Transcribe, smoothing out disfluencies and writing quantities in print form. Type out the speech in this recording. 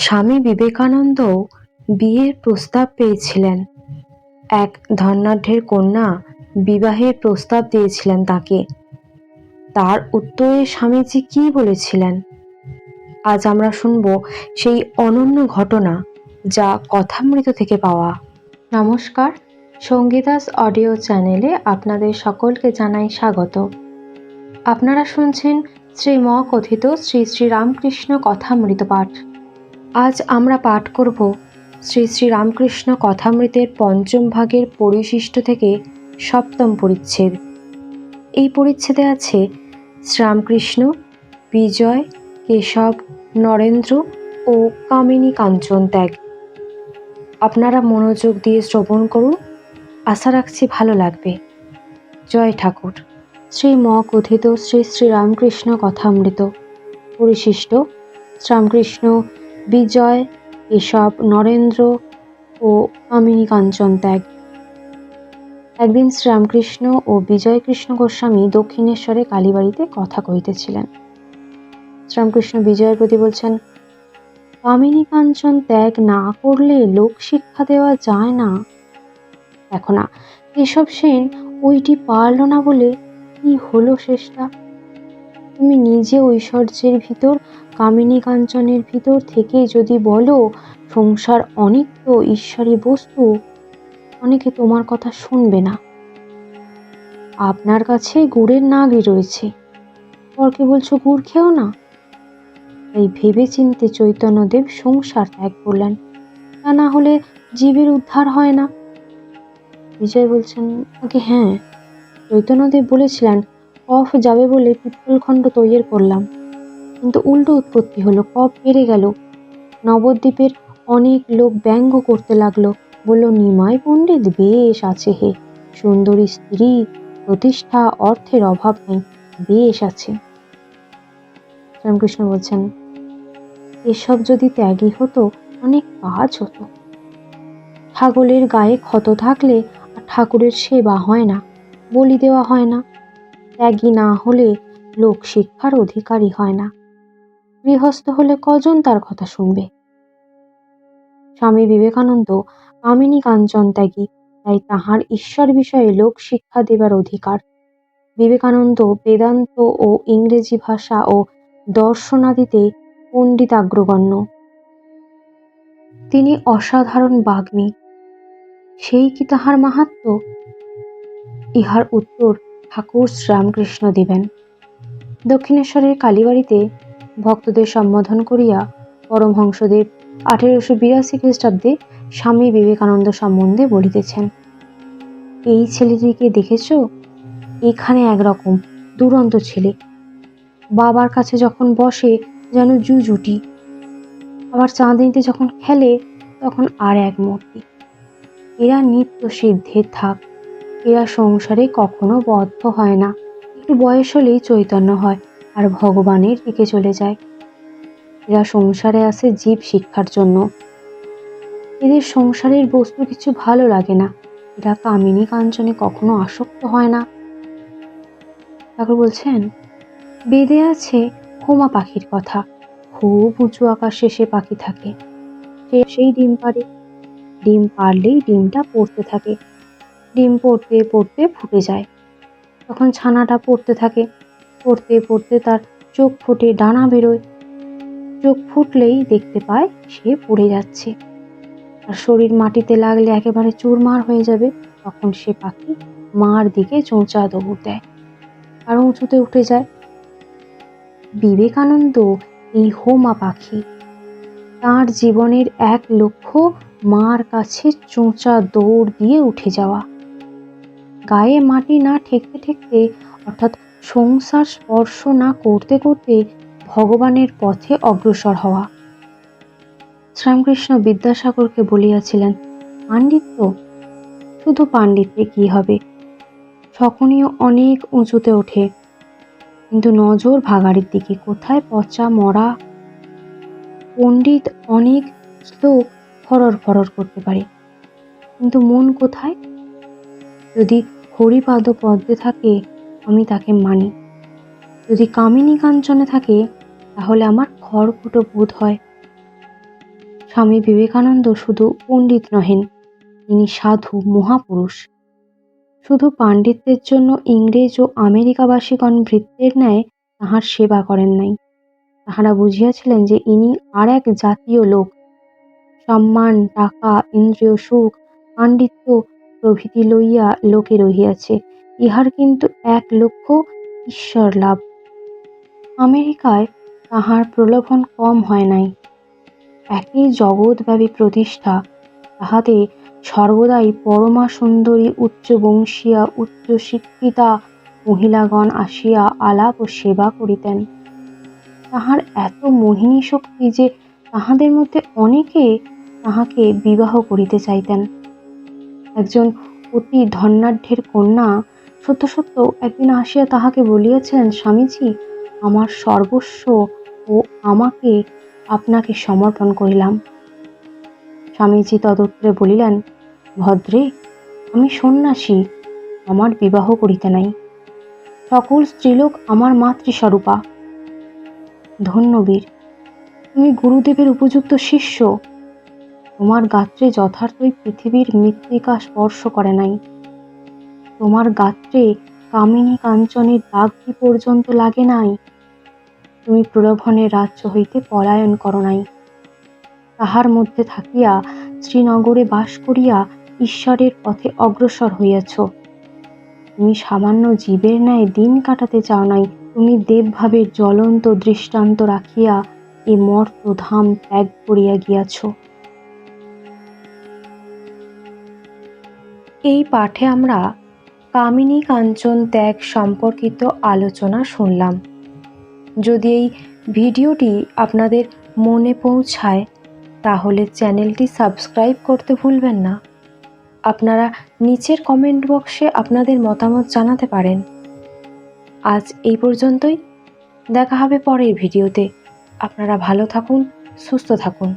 স্বামী বিবেকানন্দ বিয়ের প্রস্তাব পেয়েছিলেন। এক ধনাঢ্যের কন্যা বিবাহের প্রস্তাব দিয়েছিলেন তাকে। তার উত্তরে স্বামীজি কি বলেছিলেন? আজ আমরা শুনব সেই অনন্য ঘটনা, যা কথামৃত থেকে পাওয়া। নমস্কার, সঙ্গীতাস অডিও চ্যানেলে আপনাদের সকলকে জানাই স্বাগত। আপনারা শুনছেন শ্রীম কথিত শ্রী শ্রী রামকৃষ্ণ কথামৃত পাঠ। আজ আমরা পাঠ করব শ্রী শ্রী রামকৃষ্ণ কথামৃতের পঞ্চম ভাগের পরিশিষ্ট থেকে সপ্তম পরিচ্ছেদ। এই পরিচ্ছেদে আছে শ্রীরামকৃষ্ণ, বিজয়, কেশব, নরেন্দ্র ও কামিনী কাঞ্চন ত্যাগ। আপনারা মনোযোগ দিয়ে শ্রবণ করুন, আশা রাখছি ভালো লাগবে। জয় ঠাকুর। শ্রীম কথিত শ্রী শ্রী রামকৃষ্ণ কথামৃত পরিশিষ্ট। শ্রীরামকৃষ্ণ, বিজয়, কেশব, নরেন্দ্র ও কামিনী কাঞ্চন ত্যাগ। একদিন শ্রীরামকৃষ্ণ ও বিজয়কৃষ্ণ গোস্বামী দক্ষিণেশ্বরে কালীবাড়িতে কথা কহিতেছিলেন। শ্রীরামকৃষ্ণ বিজয়ের প্রতি বলছেন, কামিনী কাঞ্চন ত্যাগ না করলে লোক শিক্ষা দেওয়া যায় না। দেখো না, কেশব সেন ওইটি পারল না বলে কি হলো শেষটা? তুমি নিজে ঐশ্বর্যের ভিতর, কামিনী কাঞ্চনের ভিতর থেকে যদি বলো সংসার অনিত্য, ঈশ্বরী বস্তু, অনেকে তোমার কথা শুনবে না। আপনার কাছে গুড়ের নাগি রয়েছে, পরকে বলছো গুড় খেও না। তাই ভেবে চিনতে চৈতন্যদেব সংসার ত্যাগ করলেন, তা না হলে জীবের উদ্ধার হয় না। বিজয় বলছেন, আগে হ্যাঁ, চৈতন্যদেব বলেছিলেন কফ যাবে বলে পিপ্পলখণ্ড তৈরি করলাম, কিন্তু উল্টো উৎপত্তি হলো, কফ বেড়ে গেল। নবদ্বীপের অনেক লোক ব্যঙ্গ করতে লাগলো, বলল, নিমাই পণ্ডিত বেশ আছে হে, সুন্দরী স্ত্রী, প্রতিষ্ঠা, অর্থের অভাব নেই, বেশ আছে। রামকৃষ্ণ বলছেন, এসব যদি ত্যাগী হতো অনেক কাজ হতো। ছাগলের গায়ে ক্ষত থাকলে আর ঠাকুরের সেবা হয় না, বলি দেওয়া হয় না। ত্যাগী না হলে লোক শিক্ষার অধিকারী হয় না। গৃহস্থ হলে কজন তার কথা শুনবে? স্বামী বিবেকানন্দ কামিনী কাঞ্চন ত্যাগী, তাই তাহার ঈশ্বর বিষয়ে লোক শিক্ষা দেবার অধিকার। বিবেকানন্দ বেদান্ত ও ইংরেজি ভাষা ও দর্শনাদিতে পণ্ডিতাগ্রগণ্য। তিনি অসাধারণ বাগ্মী, সেই কি তাহার মাহাত্ম্য? ইহার উত্তর ঠাকুর শ্রীরামকৃষ্ণ দিবেন। দক্ষিণেশ্বরের কালীবাড়িতে ভক্তদের সম্বোধন করিয়া পরমহংসদেব 1882 খ্রিস্টাব্দে স্বামী বিবেকানন্দ সম্বন্ধে বলিতেছেন, এই ছেলেটিকে দেখেছ? এখানে একরকম দুরন্ত ছেলে, বাবার কাছে যখন বসে যেন জুজুটি, আবার চাঁদনিতে যখন খেলে তখন আর এক মূর্তি। এরা নিত্য সিদ্ধের থাক, এরা সংসারে কখনো বদ্ধ হয় না, একটু বয়স হলেই চৈতন্য হয় আর ভগবানের দিকে চলে যায়। এরা সংসারে আসে জীব শিক্ষার জন্য। এদের সংসারের বস্তু কিছু ভালো লাগে না, এরা কামিনী কাঞ্চনে কখনো আসক্ত হয় না। ঠাকুর বলছেন, বেদে আছে হোমা পাখির কথা, খুব উঁচু আকাশে সে পাখি থাকে, সে সেই ডিম পাড়ে, ডিম পারলেই ডিমটা পড়তে থাকে, ডিম পড়তে পড়তে ফুটে যায়, তখন ছানাটা পড়তে থাকে, পড়তে পড়তে তার চোখ ফুটে ডানা বেরোয়, চোখ ফুটলেই দেখতে পায় সে পড়ে যাচ্ছে, আর শরীর মাটিতে লাগলে একেবারে চুরমার হয়ে যাবে, তখন সে পাখি মার দিকে চোঁচা দৌড় দেয় আর উঁচুতে উঠে যায়। বিবেকানন্দ এই হোমা পাখি, তাঁর জীবনের এক লক্ষ্য মার কাছে চোঁচা দৌড় দিয়ে উঠে যাওয়া, গায়ে মাটি না ঠেকতে ঠেকতে, অর্থাৎ সংসার স্পর্শ না করতে করতে ভগবানের পথে অগ্রসর হওয়া। শ্রীরামকৃষ্ণ বিদ্যাসাগরকে বলিয়াছিলেন, পাণ্ডিত্য, শুধু পাণ্ডিত্যে কি হবে, সকনিও অনেক উঁচুতে ওঠে, কিন্তু নজর ভাগাড়ির দিকে, কোথায় পচা মরা। পণ্ডিত অনেক শ্লোক ফরর ফরর করতে পারে, কিন্তু মন কোথায়? যদি হরিপাদ পদ্মে থাকে আমি তাকে মানি, যদি কামিনী কাঞ্চনে থাকে তাহলে আমার খড়কুটো বোধ হয়। স্বামী বিবেকানন্দ শুধু পণ্ডিত নহেন, তিনি সাধু মহাপুরুষ। শুধু পাণ্ডিত্যের জন্য ইংরেজ ও আমেরিকাবাসীগণ ভৃত্যের ন্যায় তাঁহার সেবা করেন নাই। তাহারা বুঝিয়াছিলেন যে ইনি আর এক জাতীয় লোক। সম্মান, টাকা, ইন্দ্রিয় সুখ, পাণ্ডিত্য প্রভৃতি লইয়া লোকে রহিয়াছে, ইহার কিন্তু এক লক্ষ্য ঈশ্বর লাভ। আমেরিকায় তাহার প্রলোভন কম হয় নাই। একই জগৎব্যাপী প্রতিষ্ঠা, তাহাতে সর্বদাই পরমা সুন্দরী উচ্চ বংশীয়া উচ্চ শিক্ষিতা মহিলাগণ আসিয়া আলাপ ও সেবা করিতেন। তাহার এত মোহিনী শক্তি যে তাহাদের মধ্যে অনেকে তাহাকে বিবাহ করিতে চাইতেন। একজন অতি ধনাঢ্যের কন্যা সত্য সত্য একদিন আসিয়া তাহাকে বলিয়াছিলেন, স্বামীজি, আমার সর্বস্ব ও আমাকে আপনাকে সমর্পণ করিলাম। স্বামীজি তদুত্তরে বলিলেন, ভদ্রে, আমি সন্ন্যাসী, আমার বিবাহ করিতে নাই। সকল স্ত্রীলোক আমার মাতৃস্বরূপা। ধন্য বীর, তুমি গুরুদেবের উপযুক্ত শিষ্য। তোমার গাত্রে যথার্থই পৃথিবীর মৃত্তিকা স্পর্শ করে নাই। তোমার গাত্রে কামিনী কাঞ্চনের দাগটি পর্যন্ত লাগে নাই। তুমি প্রলোভনের রাজ্য হইতে পলায়ন করো নাই। তাহার মধ্যে থাকিয়া শ্রীনগরে বাস করিয়া ঈশ্বরের পথে অগ্রসর হইয়াছ। তুমি সামান্য জীবের ন্যায় দিন কাটাতে চাও নাই, তুমি দেবভাবের জ্বলন্ত দৃষ্টান্ত রাখিয়া এ মর্তধাম ত্যাগ করিয়া গিয়াছ। এই পাঠে আমরা কামিনী কাঞ্চন ত্যাগ সম্পর্কিত আলোচনা শুনলাম। যদি এই ভিডিওটি আপনাদের মনে পৌঁছায় তাহলে চ্যানেলটি সাবস্ক্রাইব করতে ভুলবেন না। আপনারা নিচের কমেন্ট বক্সে আপনাদের মতামত জানাতে পারেন। আজ এই পর্যন্তই, দেখা হবে পরের ভিডিওতে। আপনারা ভালো থাকুন, সুস্থ থাকুন।